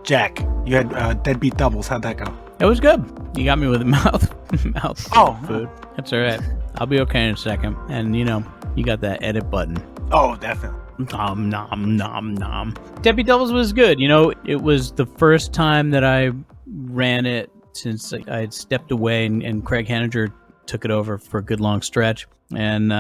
Jack, you had deadbeat doubles. How'd that go? It was good. You got me with mouth food. That's all right. I'll be okay in a second. And, you got that edit button. Oh, definitely. Nom, nom, nom, nom. Deadbeat Doubles was good. It was the first time that I ran it since I had stepped away and Craig Henninger took it over for a good long stretch. And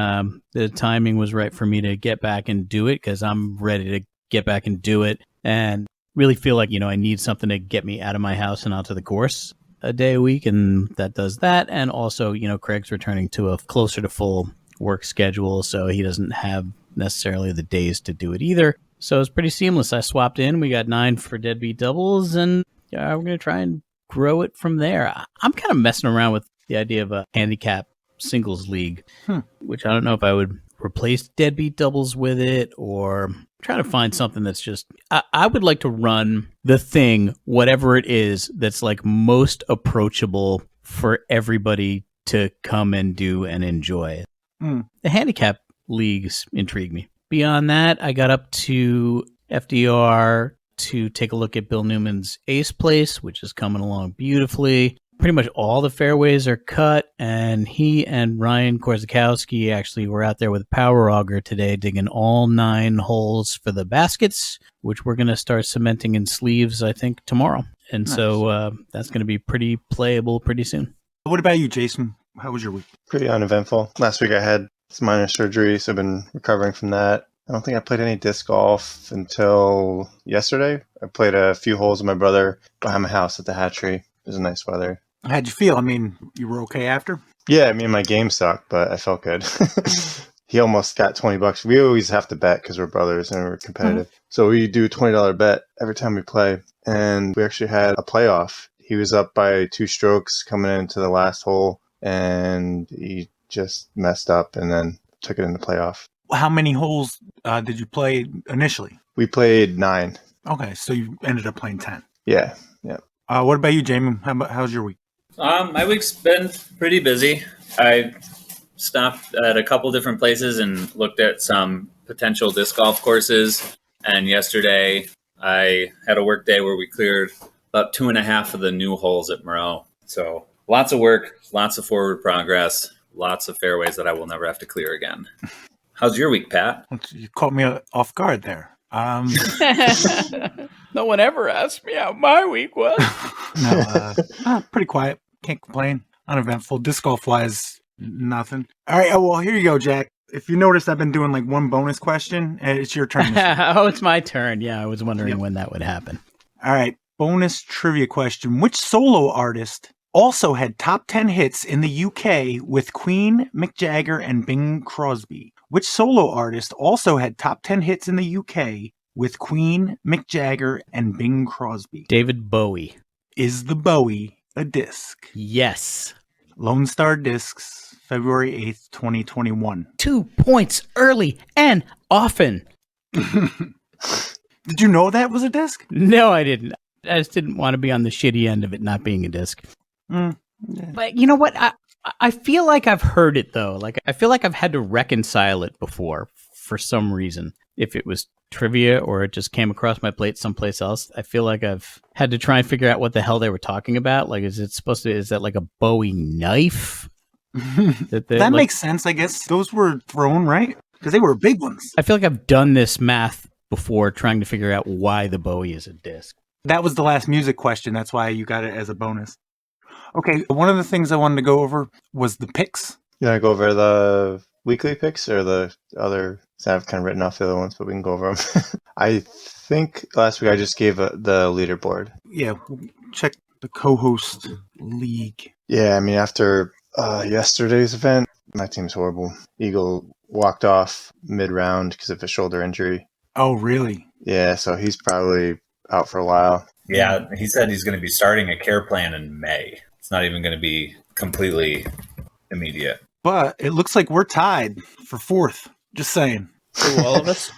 the timing was right for me to get back and do it because I'm ready to get back and do it. And really feel like, I need something to get me out of my house and out to the course a day a week. And that does that. And also, Craig's returning to a closer to full work schedule. So he doesn't have necessarily the days to do it either. So it's pretty seamless. I swapped in. We got 9 for Deadbeat Doubles. And we're going to try and grow it from there. I'm kind of messing around with the idea of a handicap singles league, which I don't know if I would replace Deadbeat Doubles with it or try to find something that's just, I would like to run the thing, whatever it is, that's like most approachable for everybody to come and do and enjoy. The handicap leagues intrigue me. Beyond that, I got up to FDR to take a look at Bill Newman's Ace Place, which is coming along beautifully. Pretty much all the fairways are cut, and he and Ryan Korzakowski actually were out there with a power auger today digging all 9 holes for the baskets, which we're going to start cementing in sleeves, I think, tomorrow. And nice. So that's going to be pretty playable pretty soon. What about you, Jason? How was your week? Pretty uneventful. Last week I had some minor surgery, so I've been recovering from that. I don't think I played any disc golf until yesterday. I played a few holes with my brother behind my house at the hatchery. It was nice weather. How'd you feel? I mean, you were okay after? Yeah, I mean, my game sucked, but I felt good. He almost got $20. We always have to bet because we're brothers and we're competitive. So we do a $20 bet every time we play. And we actually had a playoff. He was up by 2 strokes coming into the last hole, and he just messed up and then took it in the playoff. How many holes did you play initially? We played 9. Okay, so you ended up playing 10. Yeah. What about you, Jamie? How's your week? My week's been pretty busy. I stopped at a couple different places and looked at some potential disc golf courses. And yesterday I had a work day where we cleared about 2.5 of the new holes at Moreau. So lots of work, lots of forward progress, lots of fairways that I will never have to clear again. How's your week, Pat? You caught me off guard there. No one ever asked me how my week was. No, pretty quiet. Can't complain. Uneventful. Disc golf wise, nothing. All right. Well, here you go, Jack. If you noticed, I've been doing like one bonus question. It's your turn. Oh, it's my turn. Yeah, I was wondering when that would happen. All right. Bonus trivia question. Which solo artist also had top 10 hits in the UK with Queen, Mick Jagger, and Bing Crosby? Which solo artist also had top 10 hits in the UK with Queen, Mick Jagger, and Bing Crosby? David Bowie. Is the Bowie a disc? Yes. Lone Star Discs, February 8th, 2021. 2 points early and often. Did you know that was a disc? No, I didn't. I just didn't want to be on the shitty end of it not being a disc. Yeah. But you know what? I feel like I've heard it, though. Like, I feel like I've had to reconcile it before for some reason. If it was trivia or it just came across my plate someplace else, I feel like I've had to try and figure out what the hell they were talking about. Like, is that like a Bowie knife? That makes sense, I guess. Those were thrown, right? Because they were big ones. I feel like I've done this math before trying to figure out why the Bowie is a disc. That was the last music question. That's why you got it as a bonus. Okay, one of the things I wanted to go over was the picks. You want to go over the weekly picks or the other? I've kind of written off the other ones, but we can go over them. I think last week I just gave the leaderboard. Yeah, check the co-host league. Yeah, I mean, after yesterday's event, my team's horrible. Eagle walked off mid-round because of a shoulder injury. Oh, really? Yeah, so he's probably out for a while. Yeah, he said he's going to be starting a care plan in May. It's not even going to be completely immediate. But it looks like we're tied for 4th. Just saying. So all of us?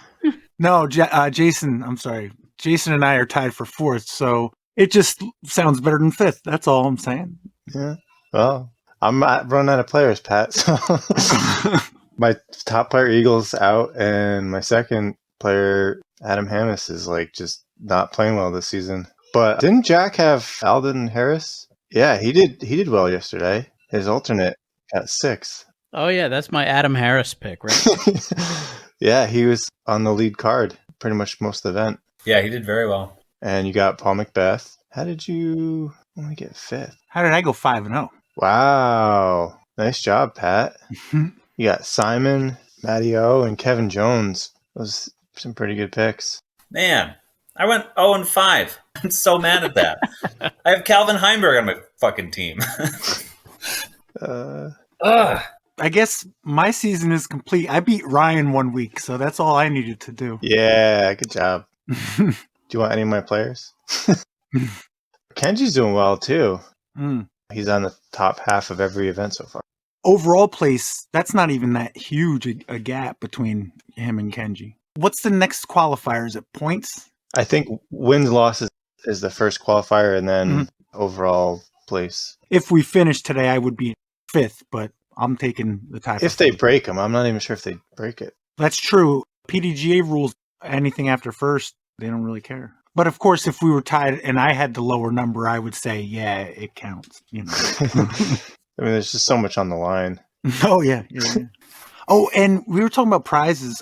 No, Jason, I'm sorry. Jason and I are tied for 4th, so it just sounds better than 5th. That's all I'm saying. Yeah. Well, I'm running out of players, Pat. So my top player, Eagle's out, and my second player, Adam Hammis, is like just not playing well this season. But didn't Jack have Alden Harris? Yeah, he did. He did well yesterday. His alternate got 6th. Oh yeah, that's my Adam Harris pick, right? Yeah, he was on the lead card pretty much most of the event. Yeah, he did very well. And you got Paul Macbeth. How did you only get 5th? How did I go 5-0? Wow. Nice job, Pat. You got Simon, Matty O, and Kevin Jones. Those are some pretty good picks. Man, I went 0-5. I'm so mad at that. I have Calvin Heimberg on my fucking team. Ugh. I guess my season is complete. I beat Ryan 1 week, so that's all I needed to do. Yeah, good job. Do you want any of my players? Kenji's doing well, too. Mm. He's on the top half of every event so far. Overall place, that's not even that huge a gap between him and Kenji. What's the next qualifier? Is it points? I think wins losses is the first qualifier, and then overall place. If we finish today, I would be 5th, but I'm taking the tie. If they break them, I'm not even sure if they break it. That's true. PDGA rules anything after first, they don't really care. But of course, if we were tied and I had the lower number, I would say, yeah, it counts. You know. I mean, there's just so much on the line. Oh yeah. Oh, and we were talking about prizes.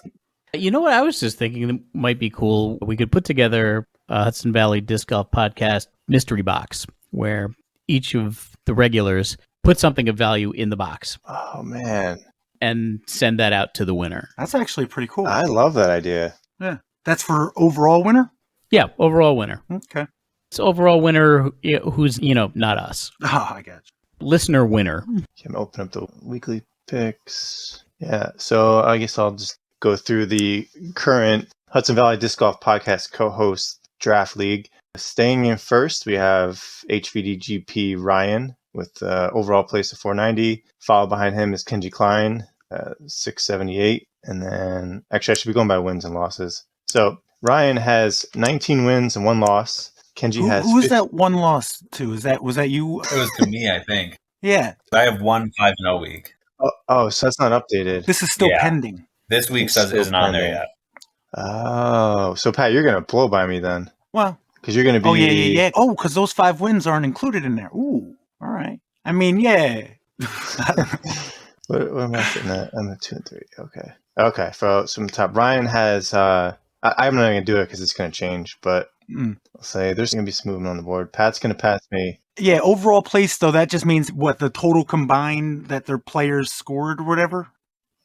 You know what? I was just thinking that might be cool. We could put together a Hudson Valley Disc Golf Podcast mystery box where each of the regulars put something of value in the box Oh, man. and send that out to the winner. That's actually pretty cool. I love that idea. Yeah, that's for overall winner. Yeah, overall winner. Okay. It's overall winner who's, not us. Oh, I got you. Listener winner. Can open up the weekly picks. Yeah, so I guess I'll just go through the current Hudson Valley Disc Golf Podcast co-host draft league. Staying in first, we have HVDGP Ryan with overall place of 490. Followed behind him is Kenji Klein, 678. And then, actually, I should be going by wins and losses. So Ryan has 19 wins and 1 loss. Kenji has. Who was that one loss to? Was that you? It was to me, I think. Yeah. I have 1 5-0 week. Oh, so that's not updated. This is still Yeah. pending. This week It's still isn't on there pending. yet. Oh, so Pat, you're going to blow by me then. Well. Because you're going to be. Oh yeah. Oh, because those 5 wins aren't included in there. Ooh. All right. I mean, yeah. What am I sitting at? I'm at 2 and 3. Okay. So from the top, Ryan has. I'm not going to do it because it's going to change, but I'll say there's going to be some movement on the board. Pat's going to pass me. Yeah. Overall place though, that just means what the total combined that their players scored or whatever.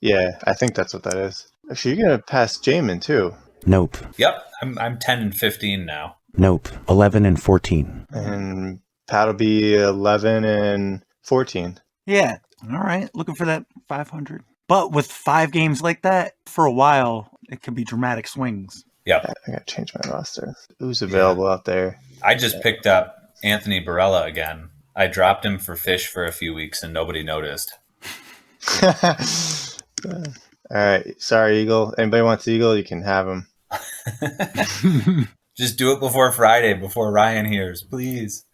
Yeah, I think that's what that is. Actually, you're going to pass Jamin too. Nope. Yep, I'm 10 and 15 now. Nope. 11 and 14. And Pat will be 11 and 14. Yeah. All right. Looking for that 500. But with 5 games like that, for a while, it could be dramatic swings. Yep. I got to change my roster. Who's available out there? I just picked up Anthony Barella again. I dropped him for fish for a few weeks and nobody noticed. All right. Sorry, Eagle. Anybody wants Eagle, you can have him. Just do it before Friday, before Ryan hears, please.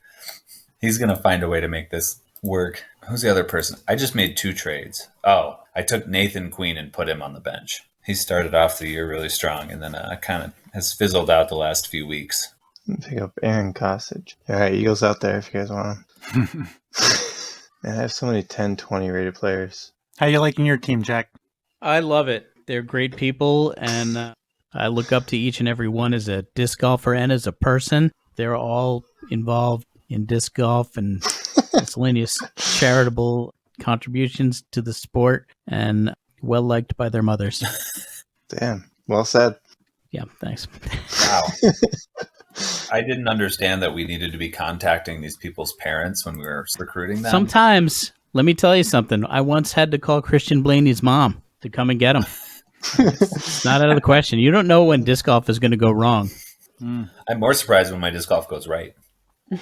He's going to find a way to make this work. Who's the other person? I just made 2 trades. Oh, I took Nathan Queen and put him on the bench. He started off the year really strong and then kind of has fizzled out the last few weeks. Pick up Aaron Gossage. All right, Eagles out there if you guys want them. Man, I have so many 10, 20 rated players. How you liking your team, Jack? I love it. They're great people, and I look up to each and every one as a disc golfer and as a person. They're all involved in disc golf and miscellaneous charitable contributions to the sport, and well liked by their mothers. Damn. Well said. Yeah, thanks. Wow. I didn't understand that we needed to be contacting these people's parents when we were recruiting them. Sometimes, let me tell you something. I once had to call Christian Blaney's mom to come and get him. It's not out of the question. You don't know when disc golf is going to go wrong. I'm more surprised when my disc golf goes right.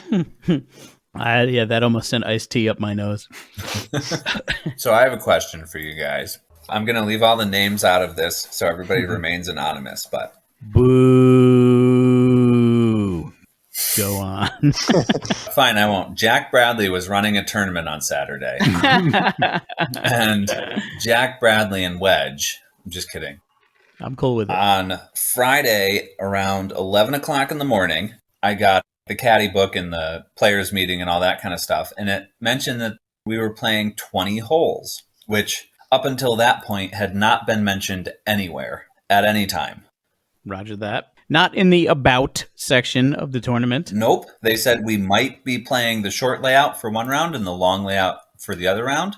Yeah, that almost sent iced tea up my nose. So I have a question for you guys. I'm going to leave all the names out of this so everybody remains anonymous, but Boo. Go on. fine, I won't. Jack Bradley was running a tournament on Saturday. And Jack Bradley and Wedge, I'm just kidding. I'm cool with it. On Friday around 11 o'clock in the morning, I got the caddy book and the players meeting and all that kind of stuff. And it mentioned that we were playing 20 holes, which up until that point had not been mentioned anywhere at any time. Roger that. Not in the about section of the tournament. Nope. They said we might be playing the short layout for one round and the long layout for the other round.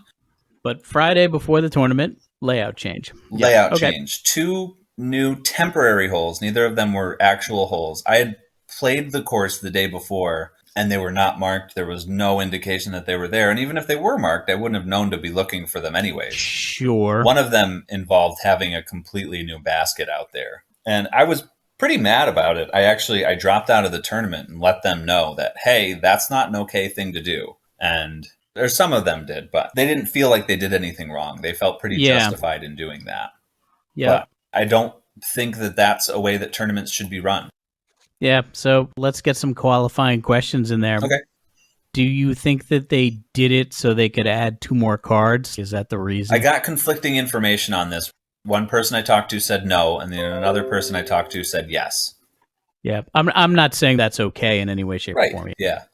But Friday before the tournament, layout change. Layout change. 2 new temporary holes. Neither of them were actual holes. I had played the course the day before, and they were not marked. There was no indication that they were there. And even if they were marked, I wouldn't have known to be looking for them anyways. Sure. One of them involved having a completely new basket out there. And I was pretty mad about it. I dropped out of the tournament and let them know that, hey, that's not an okay thing to do. And there's some of them did, but they didn't feel like they did anything wrong. They felt pretty justified in doing that. Yeah. But I don't think that that's a way that tournaments should be run. Yeah, so let's get some qualifying questions in there. Okay. Do you think that they did it so they could add 2 more cards? Is that the reason? I got conflicting information on this. One person I talked to said no, and then another person I talked to said yes. Yeah, I'm not saying that's okay in any way, shape, or form. Yeah.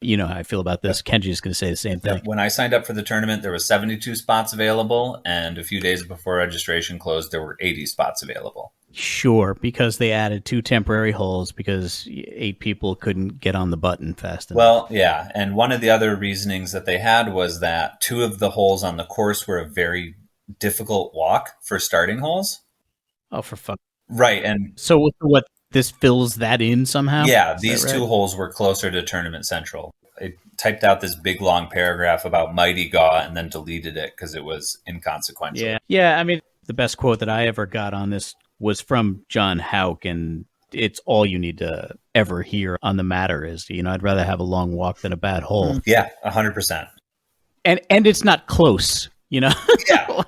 You know how I feel about this. Kenji's going to say the same thing. When I signed up for the tournament, there were 72 spots available, and a few days before registration closed, there were 80 spots available. Sure, because they added 2 temporary holes because 8 people couldn't get on the button fast enough. Well, yeah, and one of the other reasonings that they had was that 2 of the holes on the course were a very difficult walk for starting holes. Oh, for fuck. Right, and so what? This fills that in somehow? Yeah, Is these that right? 2 holes were closer to Tournament Central. I typed out this big long paragraph about Mighty Gaw and then deleted it because it was inconsequential. Yeah. I mean, the best quote that I ever got on this was from John Houck, and it's all you need to ever hear on the matter is, I'd rather have a long walk than a bad hole. Yeah, 100%. And it's not close, Yeah.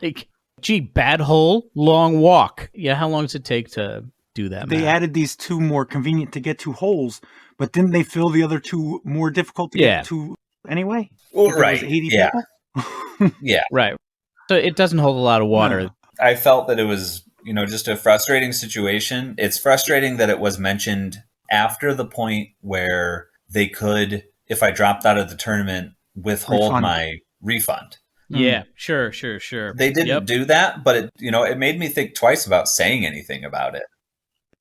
like, gee, bad hole, long walk. Yeah, how long does it take to do that? They math? added these 2 more convenient to get to holes, but didn't they fill the other 2 more difficult to get to anyway? Well, If there right. was 80 Yeah. people? Yeah. Right. So it doesn't hold a lot of water. No. I felt that it was, just a frustrating situation. It's frustrating that it was mentioned after the point where they could, if I dropped out of the tournament, withhold my refund. Yeah, sure. They didn't do that, but it made me think twice about saying anything about it.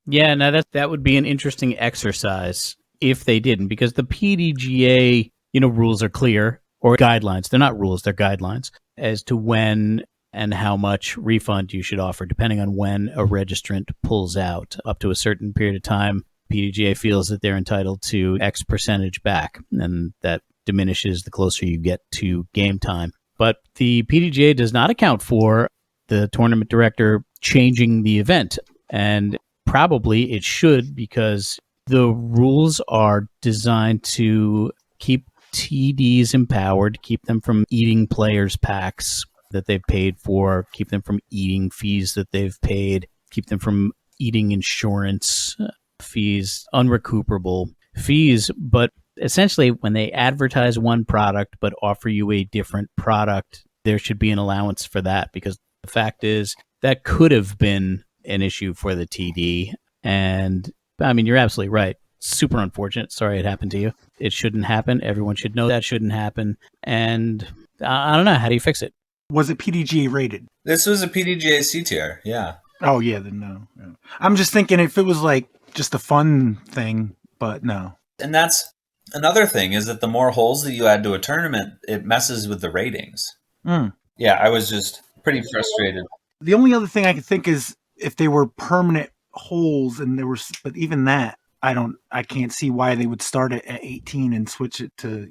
Yeah, now that would be an interesting exercise if they didn't, because the PDGA, rules are clear, or guidelines. They're not rules, they're guidelines as to when and how much refund you should offer, depending on when a registrant pulls out. Up to a certain period of time, PDGA feels that they're entitled to X percentage back, and that diminishes the closer you get to game time. But the PDGA does not account for the tournament director changing the event, and probably it should, because the rules are designed to keep TDs empowered, keep them from eating players' packs that they've paid for, keep them from eating fees that they've paid, keep them from eating insurance fees, unrecuperable fees. But essentially, when they advertise one product but offer you a different product, there should be an allowance for that, because the fact is that could have been an issue for the TD. And I mean, you're absolutely right. Super unfortunate. Sorry it happened to you. It shouldn't happen. Everyone should know that shouldn't happen. And I don't know. How do you fix it? Was it PDGA rated? This was a PDGA C tier. Yeah. Oh, yeah, then no. Yeah. I'm just thinking if it was like just a fun thing, but no. And that's another thing, is that the more holes that you add to a tournament, it messes with the ratings. Yeah, I was just pretty frustrated. The only other thing I could think is if they were permanent holes, and there was, but even that, I can't see why they would start it at 18 and switch it to,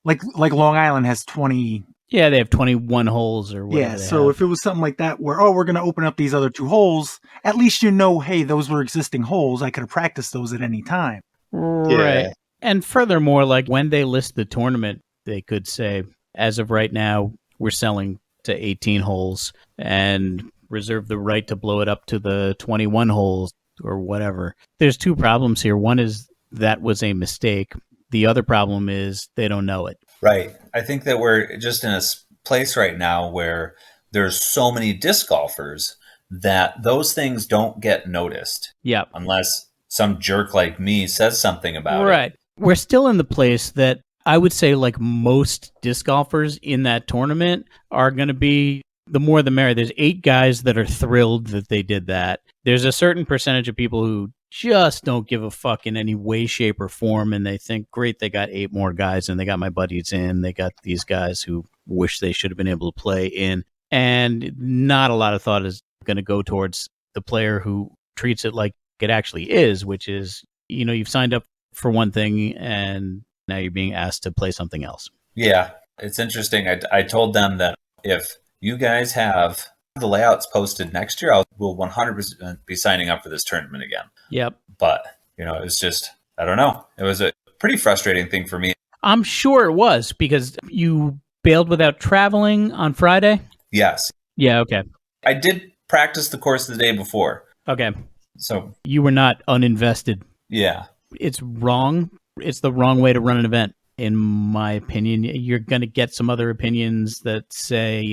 like Long Island has 20. Yeah, they have 21 holes or whatever. Yeah, so if it was something like that where, we're going to open up these other 2 holes, at least hey, those were existing holes. I could have practiced those at any time. Right. Yeah. And furthermore, like when they list the tournament, they could say, as of right now, we're selling to 18 holes and reserve the right to blow it up to the 21 holes or whatever. There's 2 problems here. One is that was a mistake. The other problem is they don't know it. Right. I think that we're just in a place right now where there's so many disc golfers that those things don't get noticed. Yep. Unless some jerk like me says something about it. Right. we're still in the place that I would say like most disc golfers in that tournament are going to be the more the merrier. There's 8 guys that are thrilled that they did that. There's a certain percentage of people who just don't give a fuck in any way, shape, or form, and they think, great, they got 8 more guys, and they got my buddies in. They got these guys who wish they should have been able to play in. And not a lot of thought is going to go towards the player who treats it like it actually is, which is, you've signed up for one thing, and now you're being asked to play something else. Yeah, it's interesting. I told them that if you guys have the layouts posted next year, I will 100% be signing up for this tournament again. Yep. But, it's just, I don't know. It was a pretty frustrating thing for me. I'm sure it was because you bailed without traveling on Friday? Yes. Yeah, okay. I did practice the course the day before. Okay. So, you were not uninvested. yeah. It's wrong. It's the wrong way to run an event, in my opinion. You're going to get some other opinions that say,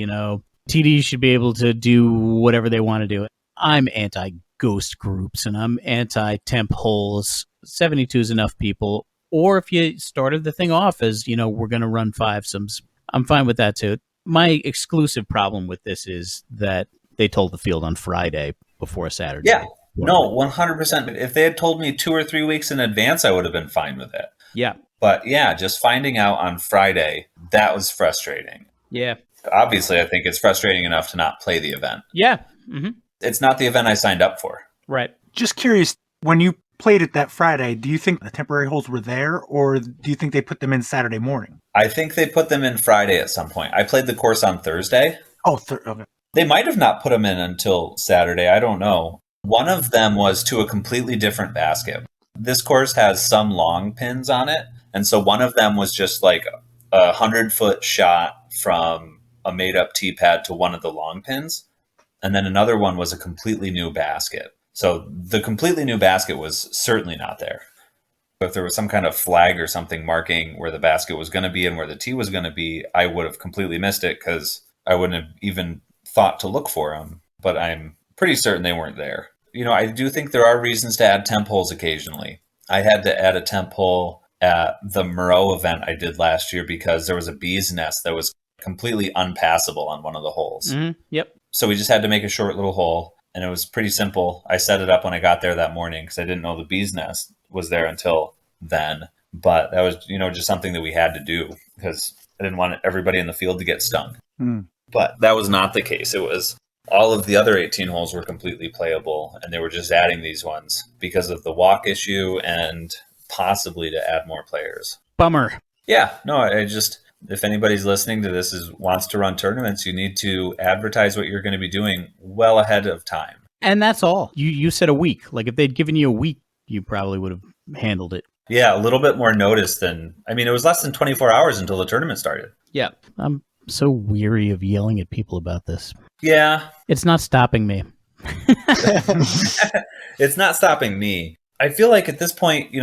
TDs should be able to do whatever they want to do. I'm anti-ghost groups, and I'm anti-temp holes. 72 is enough people. Or if you started the thing off as, we're going to run fivesomes, I'm fine with that too. My exclusive problem with this is that they told the field on Friday before Saturday. Yeah. No, 100%. If they had told me 2 or 3 weeks in advance, I would have been fine with it. Yeah. But yeah, just finding out on Friday, that was frustrating. Yeah. Obviously, I think it's frustrating enough to not play the event. Yeah. Mm-hmm. It's not the event I signed up for. Right. Just curious, when you played it that Friday, do you think the temporary holes were there, or do you think they put them in Saturday morning? I think they put them in Friday at some point. I played the course on Thursday. Oh, okay. They might have not put them in until Saturday. I don't know. One of them was to a completely different basket. This course has some long pins on it. And so one of them was just like a 100-foot shot from a made-up tee pad to one of the long pins. And then another one was a completely new basket. So the completely new basket was certainly not there. If there was some kind of flag or something marking where the basket was going to be and where the tee was going to be, I would have completely missed it because I wouldn't have even thought to look for them. But I'm pretty certain they weren't there. I do think there are reasons to add temp holes occasionally. I had to add a temp hole at the Moreau event I did last year because there was a bee's nest that was completely unpassable on one of the holes. Mm-hmm. Yep. So we just had to make a short little hole, and it was pretty simple. I set it up when I got there that morning because I didn't know the bee's nest was there until then. But that was, just something that we had to do because I didn't want everybody in the field to get stung. But that was not the case. It was all of the other 18 holes were completely playable, and they were just adding these ones because of the walk issue and possibly to add more players. Bummer. Yeah, no, if anybody's listening to this wants to run tournaments, you need to advertise what you're going to be doing well ahead of time. And that's all. You said a week. Like if they'd given you a week, you probably would have handled it. Yeah, a little bit more notice it was less than 24 hours until the tournament started. Yeah. I'm so weary of yelling at people about this. Yeah. It's not stopping me. It's not stopping me. I feel like at this point,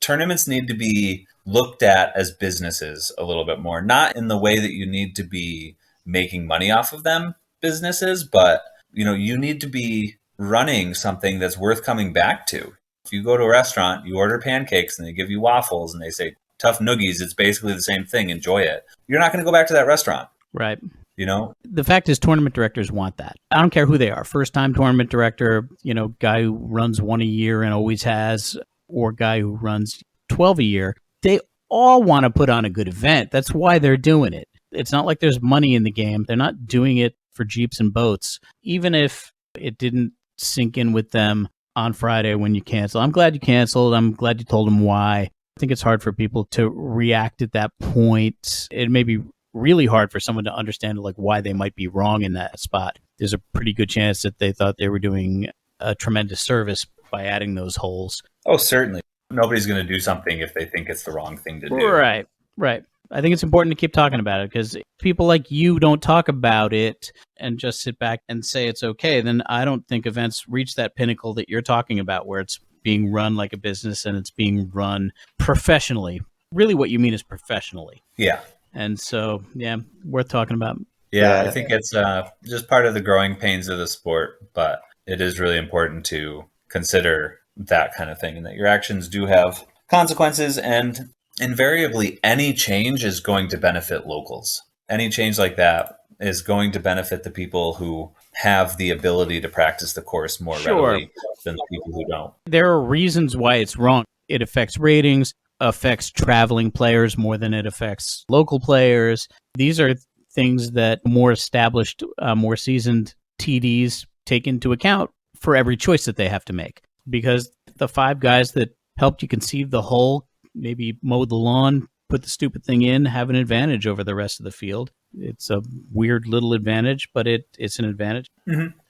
tournaments need to be looked at as businesses a little bit more, not in the way that you need to be making money off of them businesses, but you need to be running something that's worth coming back to. If you go to a restaurant, you order pancakes and they give you waffles and they say tough noogies, it's basically the same thing, enjoy it. You're not going to go back to that restaurant. Right. The fact is tournament directors want that. I don't care who they are. First-time tournament director, guy who runs one a year and always has, or guy who runs 12 a year. They all want to put on a good event. That's why they're doing it. It's not like there's money in the game. They're not doing it for Jeeps and boats. Even if it didn't sink in with them on Friday when you cancel. I'm glad you canceled. I'm glad you told them why. I think it's hard for people to react at that point. It may be really hard for someone to understand why they might be wrong in that spot. There's a pretty good chance that they thought they were doing a tremendous service by adding those holes. Oh, certainly. Nobody's going to do something if they think it's the wrong thing to do. Right. I think it's important to keep talking about it because people like you don't talk about it and just sit back and say it's okay. Then I don't think events reach that pinnacle that you're talking about where it's being run like a business and it's being run professionally. Really what you mean is professionally. Yeah. And so, yeah, worth talking about. Yeah, I think it's just part of the growing pains of the sport, but it is really important to consider that kind of thing and that your actions do have consequences, and invariably any change is going to benefit locals. Any change like that is going to benefit the people who have the ability to practice the course more Sure. readily than the people who don't. There are reasons why it's wrong. It affects ratings, affects traveling players more than it affects local players. These are things that more established, more seasoned TDs take into account for every choice that they have to make. Because the 5 guys that helped you conceive the hole, maybe mow the lawn, put the stupid thing in, have an advantage over the rest of the field. It's a weird little advantage, but it's an advantage.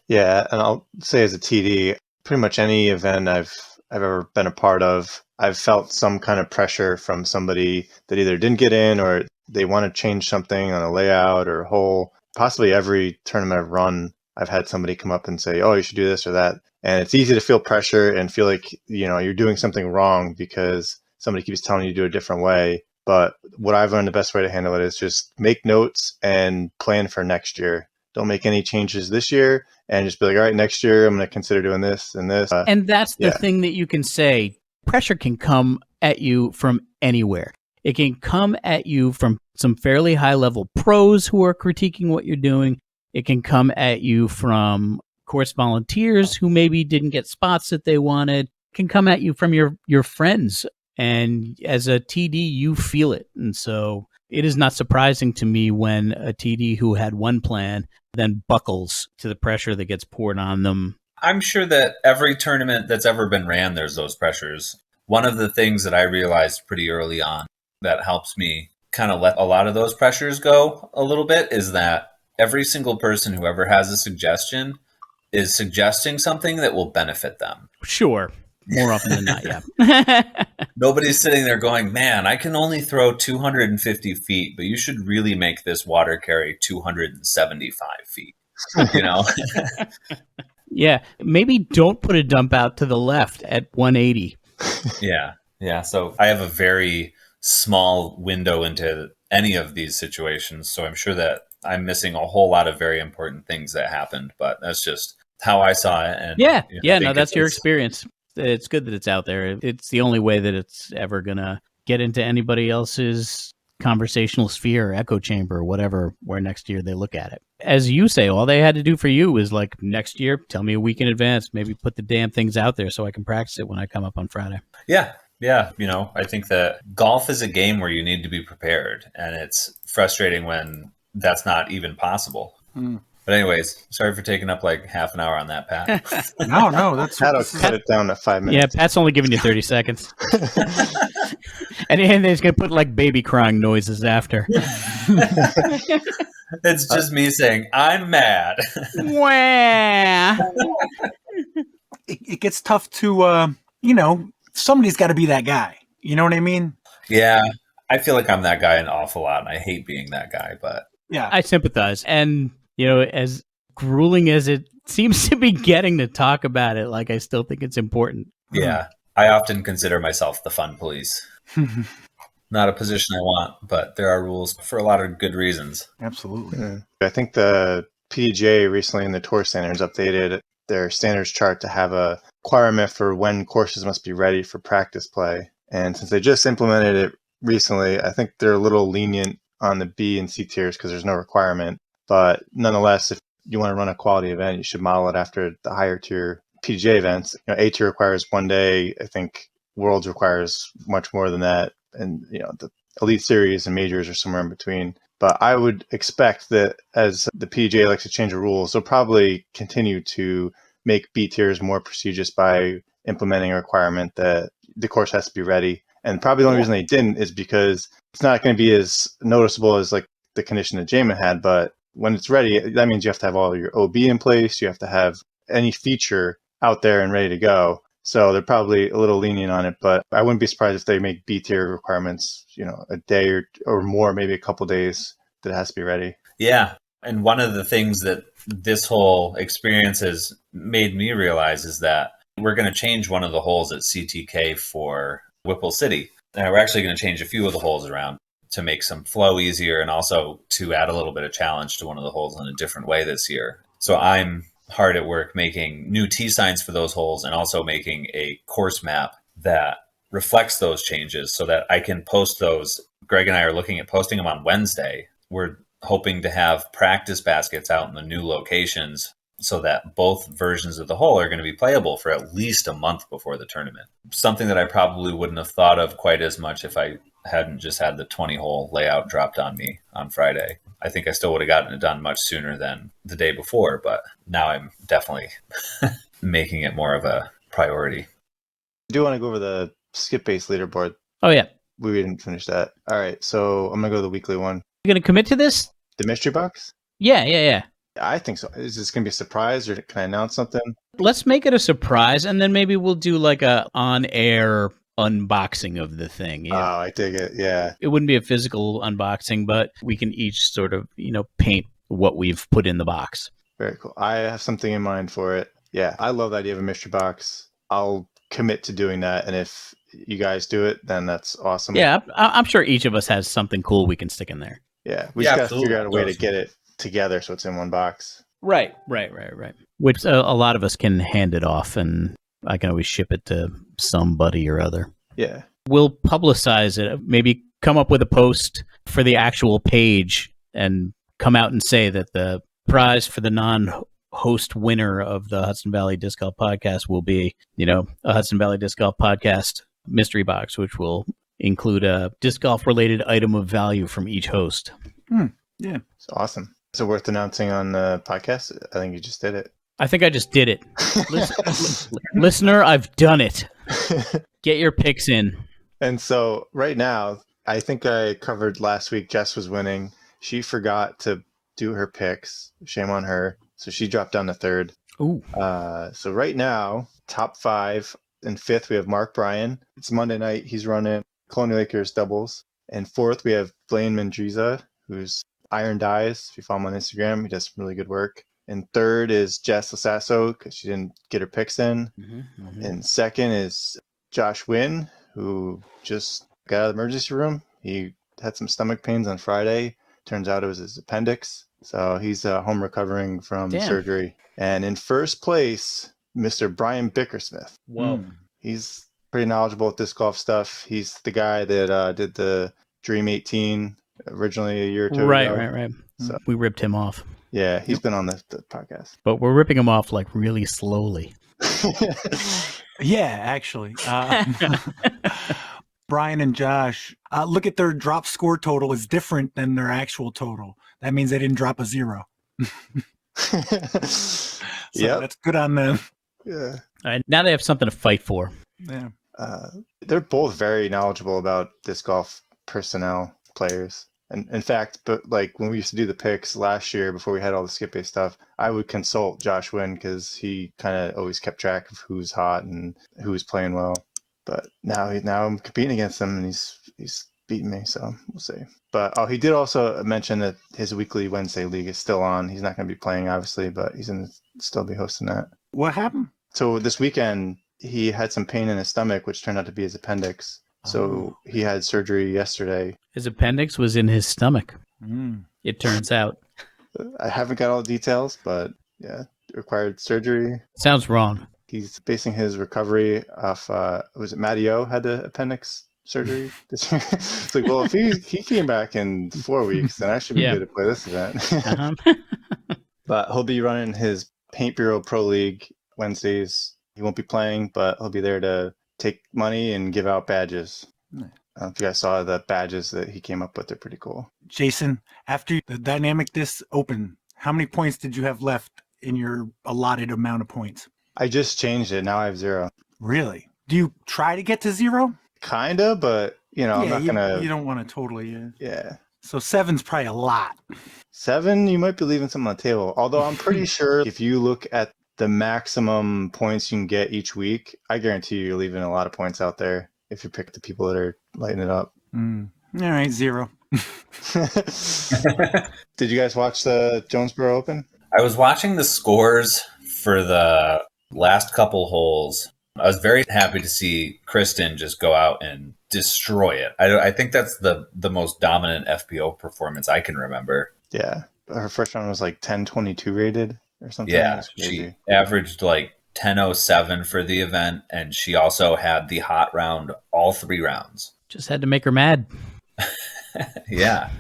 Yeah, and I'll say as a TD, pretty much any event I've ever been a part of, I've felt some kind of pressure from somebody that either didn't get in or they want to change something on a layout or a hole. Possibly every tournament I've run, I've had somebody come up and say, "Oh, you should do this or that." And it's easy to feel pressure and feel like, you're doing something wrong because somebody keeps telling you to do it a different way. But what I've learned, the best way to handle it is just make notes and plan for next year. Don't make any changes this year and just be like, all right, next year I'm going to consider doing this and this. And that's the yeah. thing that you can say. Pressure can come at you from anywhere. It can come at you from some fairly high level pros who are critiquing what you're doing. It can come at you from course volunteers who maybe didn't get spots that they wanted. It can come at you from your friends. And as a TD, you feel it. And so it is not surprising to me when a TD who had one plan then buckles to the pressure that gets poured on them. I'm sure that every tournament that's ever been ran, there's those pressures. One of the things that I realized pretty early on that helps me kind of let a lot of those pressures go a little bit is that every single person who ever has a suggestion is suggesting something that will benefit them. Sure. More often than not, yeah. Nobody's sitting there going, man, I can only throw 250 feet, but you should really make this water carry 275 feet, Yeah, maybe don't put a dump out to the left at 180. Yeah. So I have a very small window into any of these situations. So I'm sure that I'm missing a whole lot of very important things that happened, but that's just how I saw it. And no, that's your experience. It's good that it's out there. It's the only way that it's ever going to get into anybody else's conversational sphere, echo chamber, or whatever, where next year they look at it. As you say, all they had to do for you is like next year, tell me a week in advance, maybe put the damn things out there so I can practice it when I come up on Friday. Yeah. I think that golf is a game where you need to be prepared, and it's frustrating when that's not even possible. But anyways, sorry for taking up like half an hour on that, Pat. No, that's That'll cut it down to 5 minutes. Yeah, Pat's only giving you 30 seconds. And then he's going to put like baby crying noises after. It's just me saying, I'm mad. Wah. it gets tough to, somebody's got to be that guy. You know what I mean? Yeah. I feel like I'm that guy an awful lot, and I hate being that guy, but Yeah. I sympathize. And, as grueling as it seems to be getting to talk about it, like I still think it's important. yeah, I often consider myself the fun police. Not a position I want, but there are rules for a lot of good reasons. Absolutely. Yeah. I think the PDGA recently in the tour standards updated their standards chart to have a requirement for when courses must be ready for practice play. And since they just implemented it recently, I think they're a little lenient on the B and C tiers because there's no requirement. But nonetheless, if you want to run a quality event, you should model it after the higher tier PGA events. A tier requires 1 day. I think Worlds requires much more than that. And, the Elite Series and Majors are somewhere in between. But I would expect that as the PGA likes to change the rules, they'll probably continue to make B tiers more prestigious by implementing a requirement that the course has to be ready. And probably the only reason they didn't is because it's not going to be as noticeable as like the condition that Jamin had. But when it's ready, that means you have to have all your OB in place. You have to have any feature out there and ready to go. So they're probably a little lenient on it, but I wouldn't be surprised if they make B tier requirements, a day or more, maybe a couple days that it has to be ready. Yeah. And one of the things that this whole experience has made me realize is that we're going to change one of the holes at CTK for Whipple City. And we're actually going to change a few of the holes around to make some flow easier and also to add a little bit of challenge to one of the holes in a different way this year. So I'm hard at work making new tee signs for those holes and also making a course map that reflects those changes so that I can post those. Greg and I are looking at posting them on Wednesday. We're hoping to have practice baskets out in the new locations so that both versions of the hole are going to be playable for at least a month before the tournament. Something that I probably wouldn't have thought of quite as much if I hadn't just had the 20-hole layout dropped on me on Friday. I think I still would have gotten it done much sooner than the day before, but now I'm definitely making it more of a priority. I do want to go over the skip base leaderboard. Oh, yeah. We didn't finish that. All right, so I'm going to go to the weekly one. You going to commit to this? The mystery box? Yeah. I think so. Is this going to be a surprise, or can I announce something? Let's make it a surprise, and then maybe we'll do like a on-air unboxing of the thing. Yeah. Oh, I dig it. Yeah. It wouldn't be a physical unboxing, but we can each sort of, paint what we've put in the box. Very cool. I have something in mind for it. Yeah, I love the idea of a mystery box. I'll commit to doing that, and if you guys do it, then that's awesome. Yeah, I'm sure each of us has something cool we can stick in there. Yeah, we just got to figure out a way to get it together so it's in one box. Right. Which a lot of us can hand it off, and I can always ship it to somebody or other. Yeah. We'll publicize it. Maybe come up with a post for the actual page and come out and say that the prize for the non-host winner of the Hudson Valley Disc Golf Podcast will be, a Hudson Valley Disc Golf Podcast mystery box, which will include a disc golf related item of value from each host. Yeah. It's awesome. Is it worth announcing on the podcast? I think you just did it. I think I just did it. Listener, I've done it. Get your picks in. And so right now, I think I covered last week, Jess was winning. She forgot to do her picks. Shame on her. So she dropped down to third. Ooh. So right now, top 5 and 5th, we have Mark Bryan. It's Monday night. He's running Colonial Acres doubles. And 4th, we have Blaine Mendriza, who's Iron Dies. If you follow him on Instagram, he does some really good work. And 3rd is Jess Lasasso, because she didn't get her picks in. And 2nd is Josh Wynn, who just got out of the emergency room. He had some stomach pains on Friday. Turns out it was his appendix. So he's home recovering from surgery. And in first place, Mr. Brian Bickersmith. Whoa. He's pretty knowledgeable at disc golf stuff. He's the guy that did the Dream 18 originally a year or two ago. Right. So we ripped him off. Yeah, he's been on the podcast. But we're ripping him off like really slowly. Yeah, actually. Brian and Josh, look at their drop score total is different than their actual total. That means they didn't drop a 0. So that's good on them. Yeah. All right, now they have something to fight for. Yeah. They're both very knowledgeable about disc golf personnel, players. And in fact, but like when we used to do the picks last year before we had all the skip base stuff, I would consult Josh Wynn because he kind of always kept track of who's hot and who's playing well. But now I'm competing against him and he's beating me, so we'll see. But he did also mention that his weekly Wednesday league is still on. He's not going to be playing, obviously, but he's going to still be hosting that. What happened? So this weekend, he had some pain in his stomach, which turned out to be his appendix. So he had surgery yesterday. His appendix was in his stomach. It turns out. I haven't got all the details, but yeah, required surgery. Sounds wrong. He's basing his recovery off, was it Matty O had the appendix surgery this year? It's like, well, if he came back in 4 weeks, then I should be good to play this event. But he'll be running his Paint Bureau Pro League Wednesdays. He won't be playing, but he'll be there to take money and give out badges. I don't know if you guys saw the badges that he came up with. They're pretty cool. Jason, after the Dynamic Disc Open, how many points did you have left in your allotted amount of points? I just changed it. Now I have 0. Really? Do you try to get to 0? Kinda, but I'm not gonna. You don't want to totally. Yeah. So 7's probably a lot. 7, you might be leaving something on the table. Although I'm pretty sure if you look at the maximum points you can get each week, I guarantee you're leaving a lot of points out there if you pick the people that are lighting it up. All right, 0. Did you guys watch the Jonesboro Open? I was watching the scores for the last couple holes. I was very happy to see Kristen just go out and destroy it. I think that's the most dominant FPO performance I can remember. Yeah. Her first round was like 1022 rated or something. Yeah, she averaged like 10:07 for the event, and she also had the hot round all 3 rounds. Just had to make her mad. Yeah.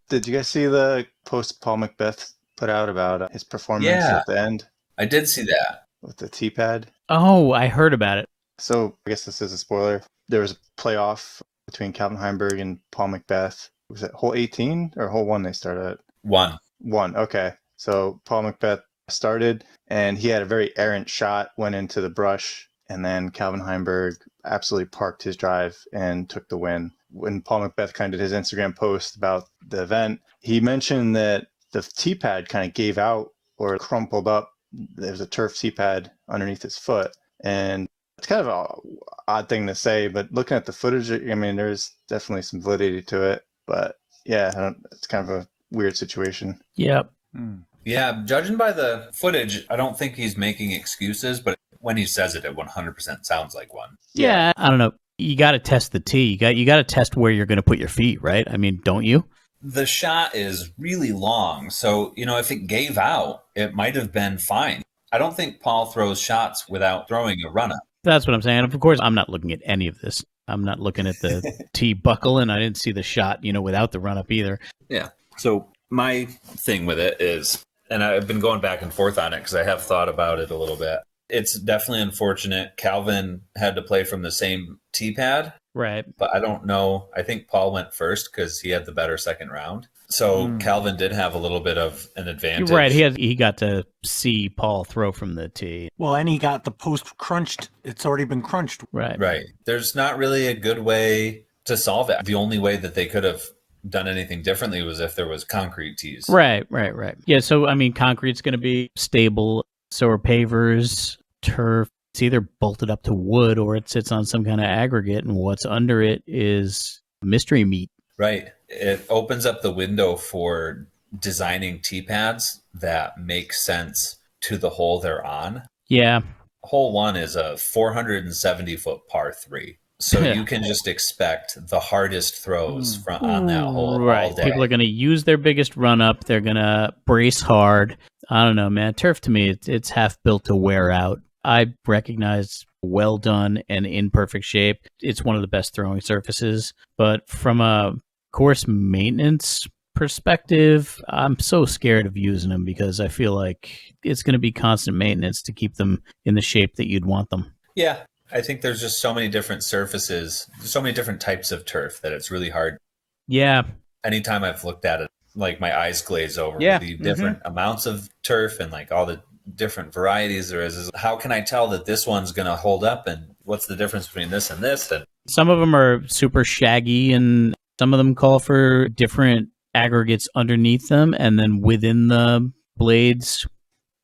Did you guys see the post Paul Macbeth put out about his performance Yeah. at the end I did see that. with the T-pad? Oh, I heard about it. So I guess this is a spoiler. There was a playoff between Calvin Heimberg and Paul Macbeth. Was it hole 18 or hole 1 they started at? 1. 1, okay. So Paul Macbeth started, and he had a very errant shot, went into the brush, and then Calvin Heimberg absolutely parked his drive and took the win. When Paul Macbeth kind of did his Instagram post about the event, he mentioned that the tee pad kind of gave out or crumpled up. There's a turf tee pad underneath his foot, and it's kind of an odd thing to say, but looking at the footage, I mean, there's definitely some validity to it. But yeah, it's kind of a weird situation. Yep. Yeah, judging by the footage, I don't think he's making excuses, but when he says it 100% sounds like one. Yeah, I don't know. You got to test the tee. You got to test where you're going to put your feet, right? I mean, don't you? The shot is really long, so, if it gave out, it might have been fine. I don't think Paul throws shots without throwing a run-up. That's what I'm saying. Of course, I'm not looking at any of this. I'm not looking at the tee buckle, and I didn't see the shot, without the run-up either. Yeah. So my thing with it is, and I've been going back and forth on it because I have thought about it a little bit. It's definitely unfortunate. Calvin had to play from the same tee pad, Right. but I don't know. I think Paul went first because he had the better second round. So Calvin did have a little bit of an advantage. Right. He got to see Paul throw from the tee. Well, and he got the post crunched. It's already been crunched. Right. Right. There's not really a good way to solve it. The only way that they could have done anything differently was if there was concrete tees. Right. Yeah, so, I mean, concrete's going to be stable. So are pavers, turf. It's either bolted up to wood or it sits on some kind of aggregate, and what's under it is mystery meat. Right. It opens up the window for designing tee pads that make sense to the hole they're on. Yeah. Hole 1 is a 470-foot par 3. So you can just expect the hardest throws on that hole all day. People are going to use their biggest run-up. They're going to brace hard. I don't know, man. Turf, to me, it's half built to wear out. I recognize well done and in perfect shape. It's one of the best throwing surfaces. But from a course maintenance perspective, I'm so scared of using them because I feel like it's going to be constant maintenance to keep them in the shape that you'd want them. Yeah, I think there's just so many different surfaces, so many different types of turf that it's really hard. Yeah. Anytime I've looked at it, like my eyes glaze over Yeah. with the different amounts of turf and like all the different varieties there is how can I tell that this one's going to hold up and what's the difference between this and this? And Some of them are super shaggy, and some of them call for different aggregates underneath them and then within the blades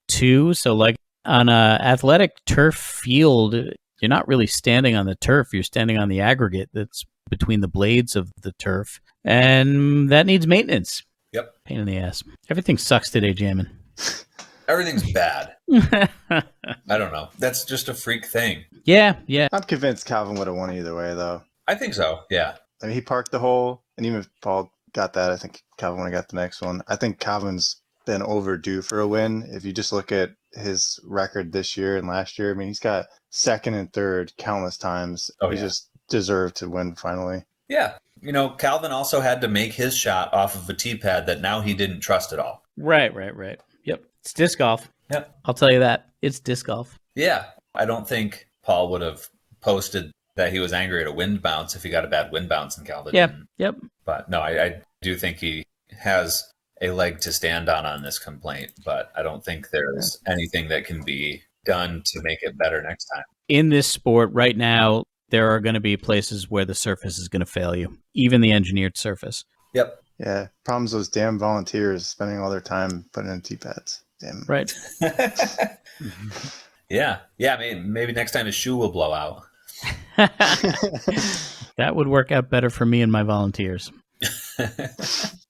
too. So like on a athletic turf field, you're not really standing on the turf. You're standing on the aggregate that's between the blades of the turf, and that needs maintenance. Yep. Pain in the ass. Everything sucks today, Jammin. everything's bad. I don't know. That's just a freak thing. Yeah. I'm convinced Calvin would have won either way, though. I think so. Yeah. I mean, he parked the hole, and even if Paul got that, I think Calvin would have got the next one. I think Calvin's been overdue for a win. If you just look at his record this year and last year, I mean, he's got second and third countless times. Oh, he yeah. just deserved to win finally. Yeah. Calvin also had to make his shot off of a tee pad that now he didn't trust at all. Right. Yep. It's disc golf. Yep. I'll tell you that. It's disc golf. Yeah. I don't think Paul would have posted that he was angry at a wind bounce if he got a bad wind bounce and Calvin didn't. Yep. But no, I do think he has a leg to stand on this complaint, but I don't think there's anything that can be done to make it better next time. In this sport right now, there are going to be places where the surface is going to fail you, even the engineered surface. Yep. Yeah, problems those damn volunteers spending all their time putting in tee pads. Damn. Right. Yeah. I mean, maybe next time his shoe will blow out. That would work out better for me and my volunteers.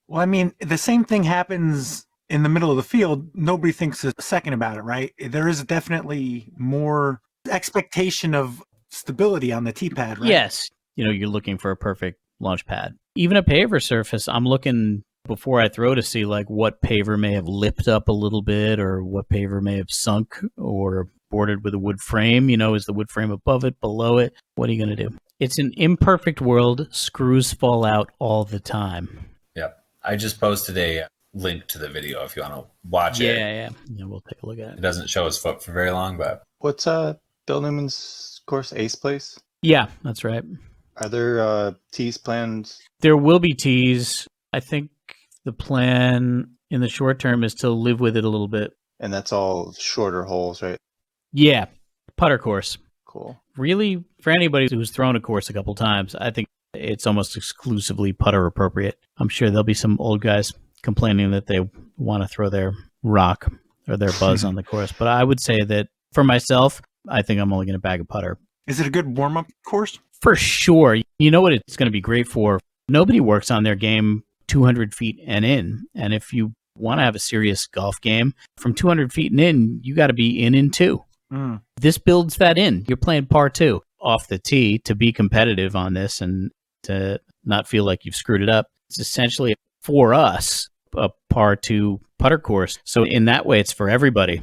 Well, I mean, the same thing happens in the middle of the field. Nobody thinks a second about it, right? There is definitely more expectation of stability on the tee pad, right? Yes. You're looking for a perfect launch pad. Even a paver surface, I'm looking before I throw to see like what paver may have lipped up a little bit or what paver may have sunk or bordered with a wood frame. Is the wood frame above it, below it? What are you going to do? It's an imperfect world. Screws fall out all the time. Yep. I just posted a link to the video if you want to watch it. Yeah, we'll take a look at It it. doesn't show his foot for very long, but What's Bill Newman's course, Ace Place? Yeah, that's right. Are there tees planned? There will be tees. I think the plan in the short term is to live with it a little bit. And that's all shorter holes, right? Yeah, putter course. Cool. Really, for anybody who's thrown a course a couple times, I think it's almost exclusively putter appropriate. I'm sure there'll be some old guys complaining that they want to throw their rock or their buzz on the course. But I would say that for myself, I think I'm only going to bag a putter. Is it a good warm-up course? For sure. You know what it's going to be great for? Nobody works on their game 200 feet and in. And if you want to have a serious golf game, from 200 feet and in, you got to be in two. Mm. This builds that in. You're playing par two off the tee to be competitive on this and to not feel like you've screwed it up. It's essentially, for us, a par two putter course. So in that way, it's for everybody.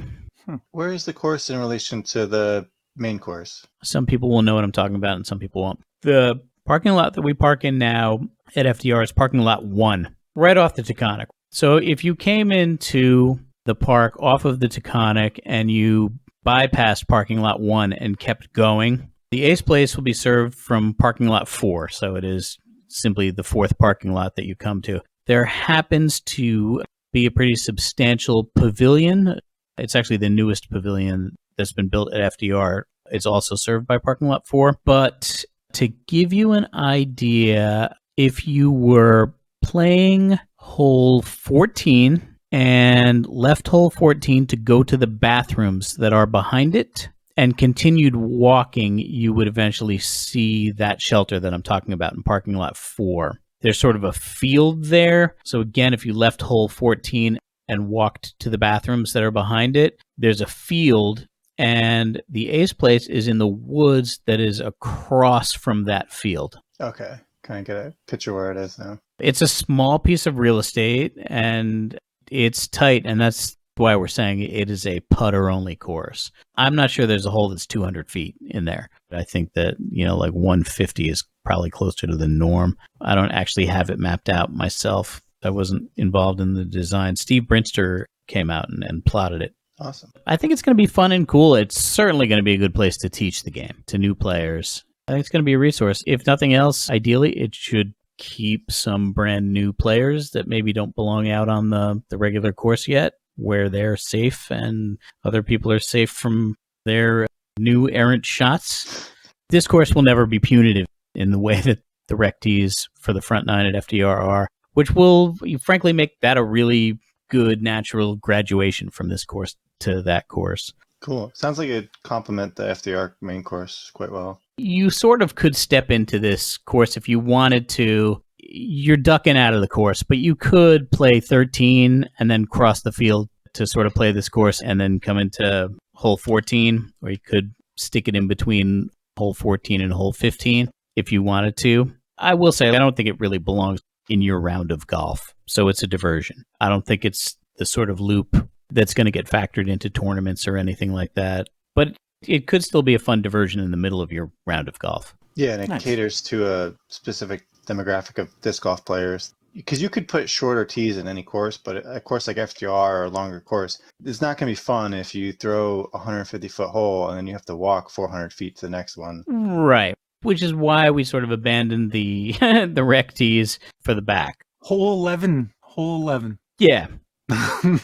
Where is the course in relation to the main course? Some people will know what I'm talking about and some people won't. The parking lot that we park in now at FDR is parking lot 1, right off the Taconic. So if you came into the park off of the Taconic and you bypassed parking lot 1 and kept going, the Ace Place will be served from parking lot 4. So it is simply the 4th parking lot that you come to. There happens to be a pretty substantial pavilion. It's actually the newest pavilion that's been built at FDR. It's also served by parking lot 4. But to give you an idea, if you were playing hole 14 and left hole 14 to go to the bathrooms that are behind it and continued walking, you would eventually see that shelter that I'm talking about in parking lot 4. There's sort of a field there. So again, if you left hole 14 and walked to the bathrooms that are behind it, there's a field, and the Ace Place is in the woods that is across from that field. Okay. Kind of get a picture where it is now. It's a small piece of real estate, and it's tight, and that's why we're saying it is a putter-only course. I'm not sure there's a hole that's 200 feet in there. I think that, like 150 is probably closer to the norm. I don't actually have it mapped out myself. I wasn't involved in the design. Steve Brinster came out and plotted it. Awesome. I think it's going to be fun and cool. It's certainly going to be a good place to teach the game to new players. I think it's going to be a resource. If nothing else, ideally, it should keep some brand new players that maybe don't belong out on the regular course yet, where they're safe and other people are safe from their new errant shots. This course will never be punitive in the way that the rec tees for the front nine at FDR are, which will frankly make that a really good natural graduation from this course to that course. Cool. Sounds like it'd complement the FDR main course quite well. You sort of could step into this course if you wanted to. You're ducking out of the course, but you could play 13 and then cross the field to sort of play this course and then come into hole 14, or you could stick it in between hole 14 and hole 15 if you wanted to. I will say I don't think it really belongs in your round of golf, so it's a diversion. I don't think it's the sort of loop that's going to get factored into tournaments or anything like that, but it could still be a fun diversion in the middle of your round of golf. Yeah, and it Nice. caters to a specific demographic of disc golf players. Because you could put shorter tees in any course, but a course like FDR or a longer course, it's not going to be fun if you throw a 150-foot hole and then you have to walk 400 feet to the next one. Right, which is why we sort of abandoned the the rec tees for the back. Hole 11. Hole 11. Yeah,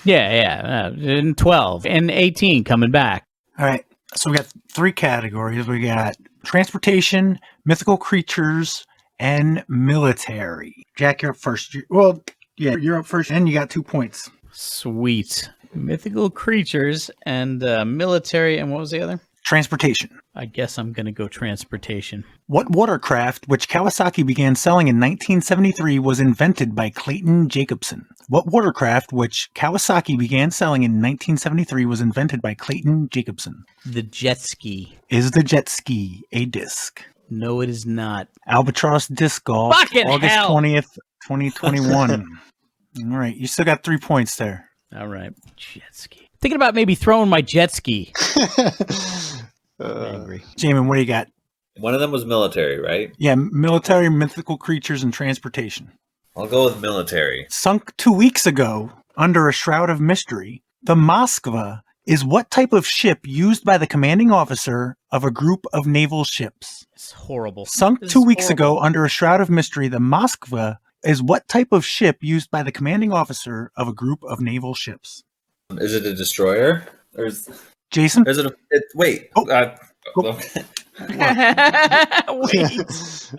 and 12 and 18 coming back. All right. So we got 3 categories. We got transportation, mythical creatures, and military. Jack, you're up first. You're up first, and you got 2 points. Sweet. Mythical creatures and military, and what was the other? Transportation. I guess I'm going to go transportation. What watercraft, which Kawasaki began selling in 1973, was invented by Clayton Jacobson? What watercraft, which Kawasaki began selling in 1973, was invented by Clayton Jacobson? The jet ski. Is the jet ski a disc? No, it is not. Albatross Disc Golf, Fucking August hell! 20th, 2021. All right, you still got 3 points there. All right. Jet ski. thinking about maybe throwing my jet ski. Angry. Jamin, what do you got? One of them was military, right? Yeah, military, mythical creatures, and transportation. I'll go with military. Sunk 2 weeks ago under a shroud of mystery, the Moskva is what type of ship used by the commanding officer of a group of naval ships? It's horrible. Sunk This 2 is weeks ago horrible. under a shroud of mystery, the Moskva is what type of ship used by the commanding officer of a group of naval ships? Is it a destroyer? Or is Jason? it wait. Oh. Go. Okay. Wait.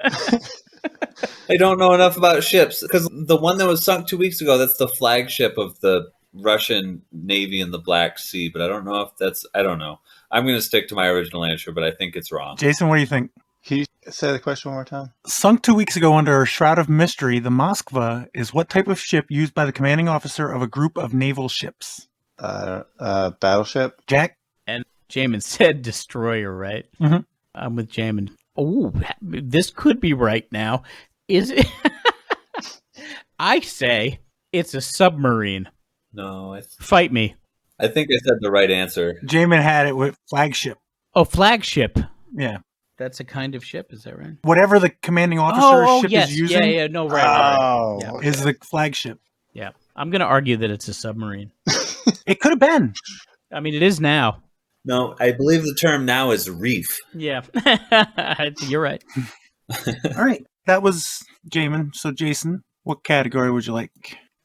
I don't know enough about ships because the one that was sunk 2 weeks ago, that's the flagship of the Russian Navy in the Black Sea, but I don't know if I don't know. I'm going to stick to my original answer, but I think it's wrong. Jason, what do you think? Can you say the question one more time? Sunk 2 weeks ago under a shroud of mystery, the Moskva is what type of ship used by the commanding officer of a group of naval ships? Battleship. Jack? And Jamin said destroyer, right? Mhm. I'm with Jamin. Oh, this could be right now. Is it? I say it's a submarine. No, Fight me. I think I said the right answer. Jamin had it with flagship. Oh, flagship. Yeah. That's a kind of ship, is that right? Whatever the commanding officer ship yes. is using Yeah, no, right. Oh, Yeah. is the flagship. Yeah. I'm going to argue that it's a submarine. It could have been. I mean, it is now. No, I believe the term now is reef. Yeah. You're right. All right. That was Jamin. So, Jason, what category would you like?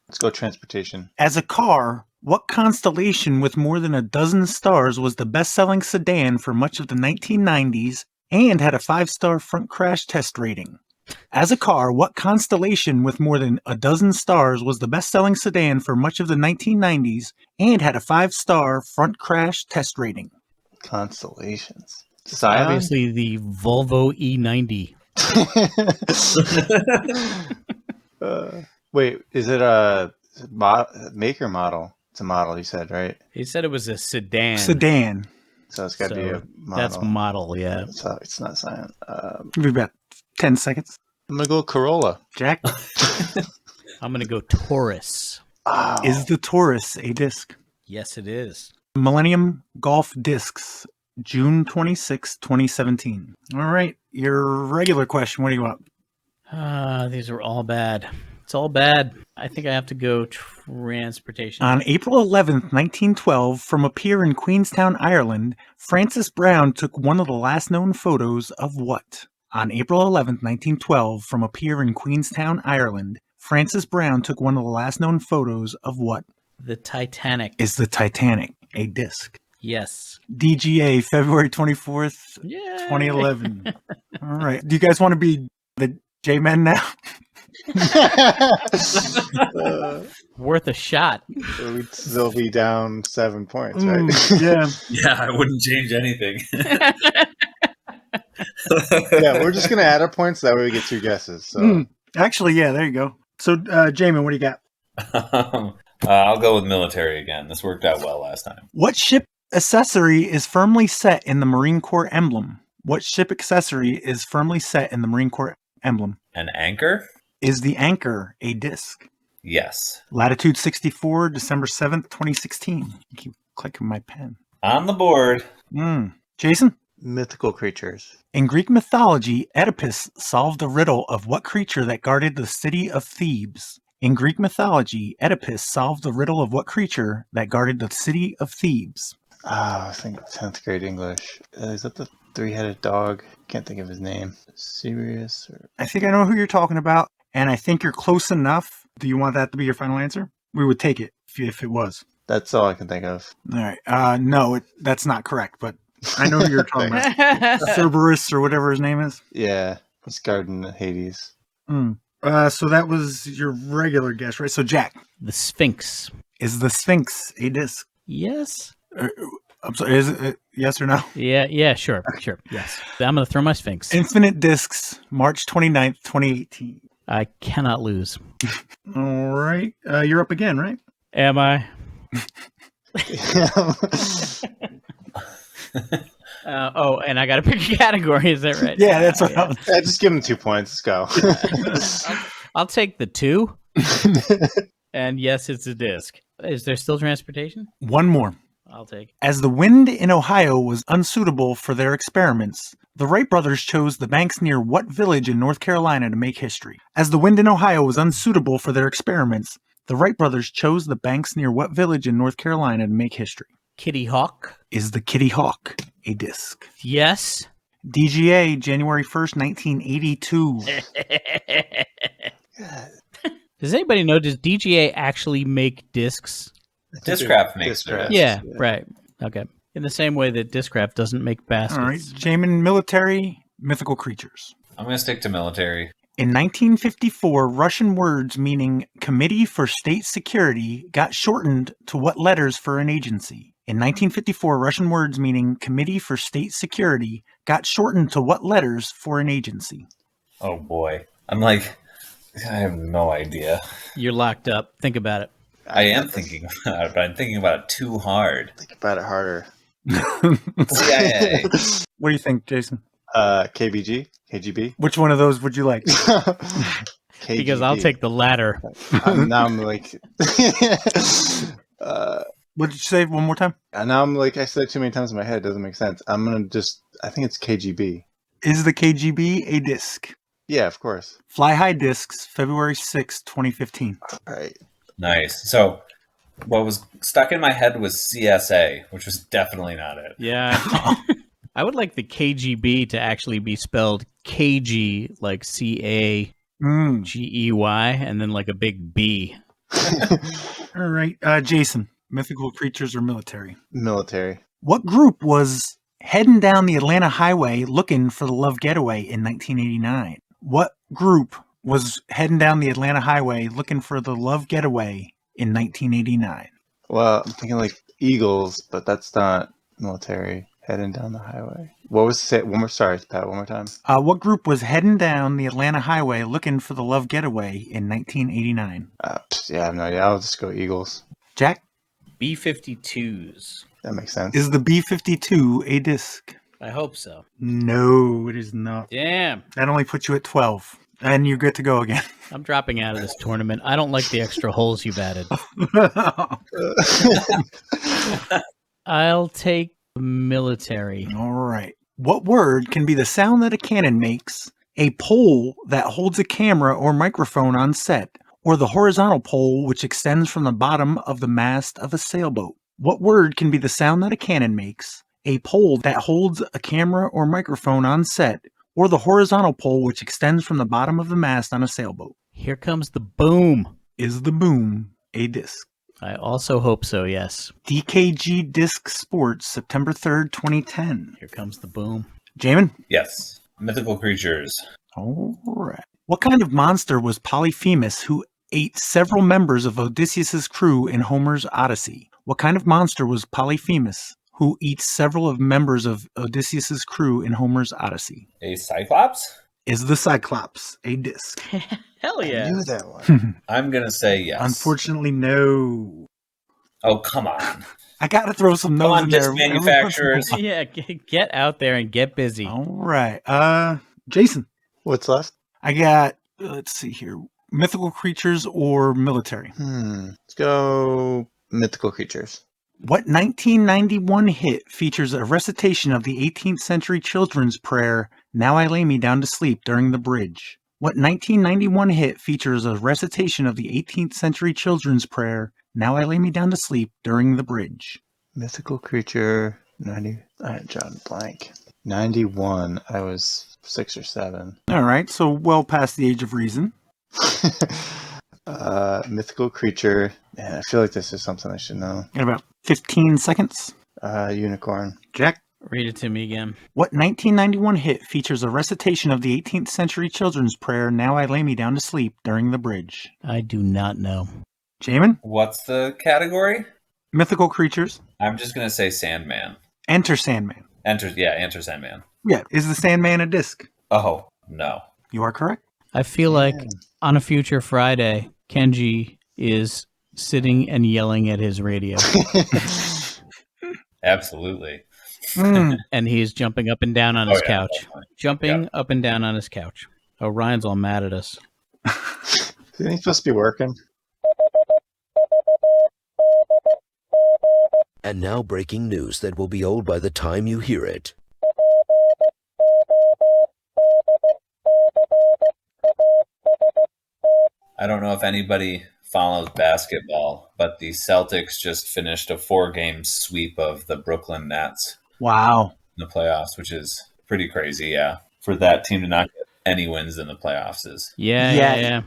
Let's go transportation. As a car, what constellation with more than a dozen stars was the best-selling sedan for much of the 1990s and had a 5-star front crash test rating? As a car, what constellation with more than a dozen stars was the best-selling sedan for much of the 1990s and had a 5-star front crash test rating? Constellations. Scion? Obviously, the Volvo E90. Wait, is it a make or model? It's a model, you said, right? He said it was a sedan. Sedan. So it's got to be a model. That's model, yeah. So it's not Scion. Give me about 10 seconds. I'm going to go Corolla. Jack, I'm going to go Taurus. Oh. is the Taurus a disc? Yes, it is. Millennium Golf Discs, June 26, 2017. All right, your regular question. What do you want? These are all bad. It's all bad. I think I have to go transportation. On April 11th, 1912, from a pier in Queenstown, Ireland, Francis Brown took one of the last known photos of what? On April 11th, 1912, from a pier in Queenstown, Ireland, Francis Brown took one of the last known photos of what? The Titanic. Is the Titanic a disc? Yes. DGA, February 24th, Yeah. 2011. All right. Do you guys want to be the J-Men now? Worth a shot. We'd still be down 7 points, right? Yeah. Yeah, I wouldn't change anything. Yeah, we're just going to add our points. That way we get 2 guesses. So Actually, yeah, there you go. So, Jamin, what do you got? I'll go with military again. This worked out well last time. What ship accessory is firmly set in the Marine Corps emblem? What ship accessory is firmly set in the Marine Corps emblem? An anchor? Is the anchor a disc? Yes. Latitude 64, December 7th, 2016. I keep clicking my pen. On the board. Jason? mythical creatures. In Greek mythology, Oedipus solved the riddle of what creature that guarded the city of Thebes. In Greek mythology, Oedipus solved the riddle of what creature that guarded the city of Thebes. I think 10th grade English. Is that the 3-headed dog? Can't think of his name. Sirius? Or... I think I know who you're talking about, and I think you're close enough. Do you want that to be your final answer? We would take it if it was. That's all I can think of. All right. No, that's not correct, but I know who you're talking about. Cerberus or whatever his name is. Yeah, he's guarding Hades. So that was your regular guess, right? So, Jack. The Sphinx. Is the Sphinx a disc? Yes. I'm sorry, is it yes or no? Yeah, sure. Yes. I'm going to throw my Sphinx. Infinite Discs, March 29th, 2018. I cannot lose. All right. You're up again, right? Am I? And I got to pick a category. Is that right? Yeah, that's what I was... Yeah, just give him 2 points. Let's go. I'll take the 2. And yes, it's a disc. Is there still transportation? One more. I'll take. As the wind in Ohio was unsuitable for their experiments, the Wright brothers chose the banks near what village in North Carolina to make history? As the wind in Ohio was unsuitable for their experiments, the Wright brothers chose the banks near what village in North Carolina to make history? Kitty Hawk. Is the Kitty Hawk a disc? Yes. DGA, January 1st, 1982. Does anybody know, does DGA actually make discs? Discraft makes Discraft. it. Yeah, right. Okay. In the same way that Discraft doesn't make baskets. All right, Jamin, military, mythical creatures. I'm going to stick to military. In 1954, Russian words meaning Committee for State Security got shortened to what letters for an agency? In 1954, Russian words meaning Committee for State Security got shortened to what letters for an agency? Oh boy. I have no idea. You're locked up. Think about it. I am thinking about it, but I'm thinking about it too hard. Think about it harder. CIA. What do you think, Jason? KBG? KGB? Which one of those would you like? KGB. Because I'll take the latter. Now I'm like... What did you say one more time? And now I'm like, I said it too many times in my head. It doesn't make sense. I'm going to just... I think it's KGB. Is the KGB a disc? Yeah, of course. Fly High Discs, February 6, 2015. All right. Nice. So what was stuck in my head was CSA, which was definitely not it. Yeah. I would like the KGB to actually be spelled KG, like CAGEY, and then like a big B. All right. Jason, mythical creatures or military? Military. What group was heading down the Atlanta highway looking for the Love Getaway in 1989? What group was heading down the Atlanta highway looking for the Love Getaway in 1989? Well, I'm thinking like Eagles, but that's not military. Heading down the highway. What was it? One more. Sorry, Pat. One more time. What group was heading down the Atlanta highway looking for the Love Getaway in 1989? Yeah, I have no idea. I'll just go Eagles. Jack, B-52s. That makes sense. is the B-52 a disc? I hope so. No, it is not. Damn. That only puts you at 12. And you're good to go again. I'm dropping out of this tournament. I don't like the extra holes you've added. I'll take military. All right. What word can be the sound that a cannon makes, a pole that holds a camera or microphone on set, or the horizontal pole which extends from the bottom of the mast of a sailboat? What word can be the sound that a cannon makes, a pole that holds a camera or microphone on set, or the horizontal pole which extends from the bottom of the mast on a sailboat? Here comes the boom. Is the boom a disc? I also hope so, yes. DKG Disc Sports, September 3rd, 2010. Here comes the boom. Jamin? Yes. Mythical creatures. All right. What kind of monster was Polyphemus who ate several members of Odysseus' crew in Homer's Odyssey? What kind of monster was Polyphemus who eats several of members of Odysseus' crew in Homer's Odyssey? A Cyclops? Is the Cyclops a disc? Hell I yeah. knew that one. I'm going to say yes. Unfortunately, no. Oh, come on. I got to throw some Come no's on, in disc there. manufacturers. Yeah, get out there and get busy. All right. Jason, What's left? I got, let's see here, mythical creatures or military? Let's go mythical creatures. What 1991 hit features a recitation of the 18th century children's prayer, Now I Lay Me Down to Sleep, during the bridge? What 1991 hit features a recitation of the 18th century children's prayer, Now I Lay Me Down to Sleep, during the bridge? Mythical creature. 90. I drawn blank. 91. I was 6 or 7. All right, so well past the age of reason. Mythical creature. Man, I feel like this is something I should know. In about 15 seconds. Unicorn. Jack? Read it to me again. What 1991 hit features a recitation of the 18th century children's prayer, Now I Lay Me Down to Sleep, during the bridge? I do not know. Jamin? What's the category? Mythical creatures. I'm just going to say Sandman. Enter Sandman. Enter Sandman. Yeah, is the Sandman a disc? Oh, no. You are correct. I feel like on a future Friday, Kenji is sitting and yelling at his radio. Absolutely. And he's jumping up and down on his couch. Definitely. Jumping up and down on his couch. Oh, Ryan's all mad at us. Isn't he supposed to be working? And now breaking news that will be old by the time you hear it. I don't know if anybody follows basketball, but the Celtics just finished a 4-game sweep of the Brooklyn Nets Wow. in the playoffs, which is pretty crazy, yeah. For that team to not get any wins in the playoffs is. Yeah.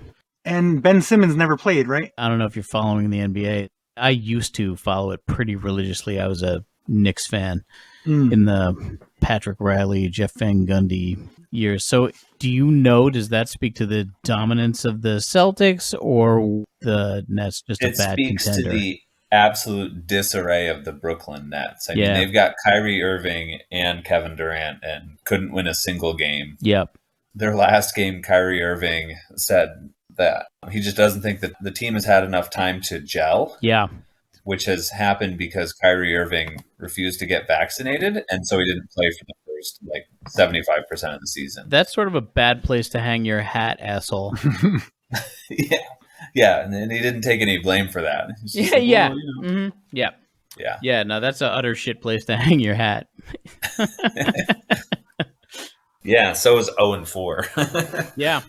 And Ben Simmons never played, right? I don't know if you're following the NBA. I used to follow it pretty religiously. I was a Knicks fan in the Patrick Riley, Jeff Van Gundy years. So do you know, does that speak to the dominance of the Celtics or the Nets just a bad speaks contender? to the absolute disarray of the Brooklyn Nets. I mean, Yeah. they've got Kyrie Irving and Kevin Durant and couldn't win a single game. Yep. Their last game, Kyrie Irving said that he just doesn't think that the team has had enough time to gel, Yeah. which has happened because Kyrie Irving refused to get vaccinated, and so he didn't play for the first 75% of the season. That's sort of a bad place to hang your hat, asshole. Yeah, and then he didn't take any blame for that. He's just Yeah. like, well, Yeah. yeah. Yeah, no, that's an utter shit place to hang your hat. Yeah, so is 0-4. Yeah.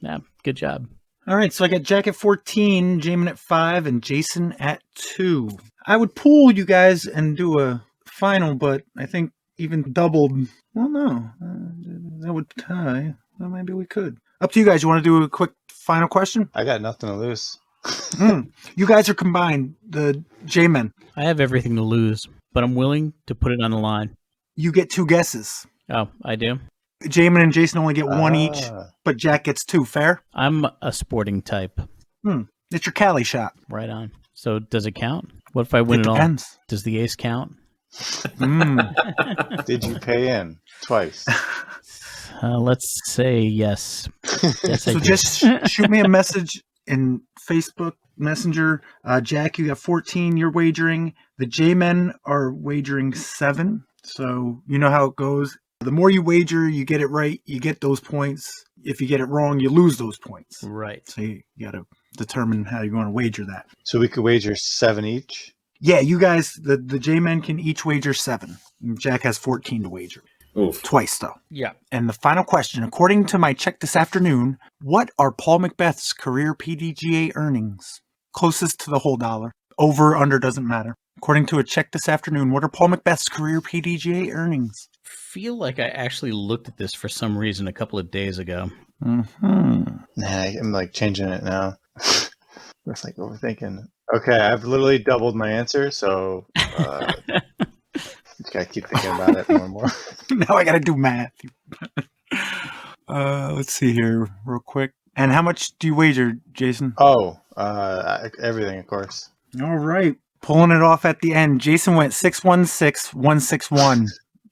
Yeah, good job. All right, so I got Jack at 14, Jamin at 5, and Jason at 2. I would pool you guys and do a final, but I think even doubled. Well, no. That would tie. Well, maybe we could. Up to you guys. You want to do a quick final question? I got nothing to lose. You guys are combined, the J-Men. I have everything to lose, but I'm willing to put it on the line. You get 2 guesses. Oh, I do? Jamin and Jason only get 1 each, Ah. but Jack gets 2. Fair? I'm a sporting type. It's your Cali shot. Right on. So does it count? What if I win It it all? depends. Does the ace count? Did you pay in twice? Let's say yes. Yes, I So did. just shoot me a message in Facebook Messenger. Jack, you got 14. You're wagering. The J-Men are wagering 7. So you know how it goes. The more you wager, you get it right, you get those points. If you get it wrong, you lose those points. Right. So you got to determine how you're going to wager that. So we could wager 7 each. Yeah, you guys, the J-Men can each wager 7. Jack has 14 to wager. Oof. Twice, though. Yeah. And the final question, according to my check this afternoon, what are Paul Macbeth's career PDGA earnings? Closest to the whole dollar. Over, under, doesn't matter. According to a check this afternoon, what are Paul Macbeth's career PDGA earnings? Feel like I actually looked at this for some reason a couple of days ago. Mm-hmm. Nah, I'm changing it now. It's overthinking. Okay, I've literally doubled my answer, so just gotta keep thinking about it more and more. Now I got to do math. Let's see here real quick. And how much do you wager, Jason? Oh, everything, of course. All right. Pulling it off at the end. Jason went 616,161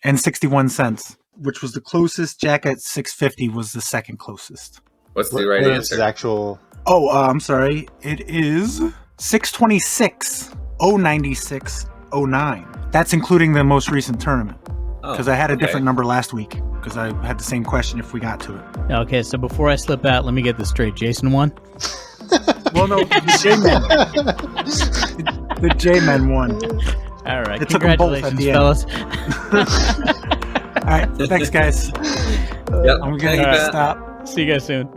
and 61 cents, which was the closest. Jack at 650 was the second closest. What's the right What is his answer? actual? Oh, I'm sorry. It is 626,096,09. That's including the most recent tournament. Because I had a different number last week. Because I had the same question if we got to it. Okay, so before I slip out, let me get this straight. Jason won? Well, no, the J-Men. The J-Men won. All right, It took 'em both at congratulations, the end. fellas. All right. Thanks, guys. Yep. I'm going to stop. See you guys soon.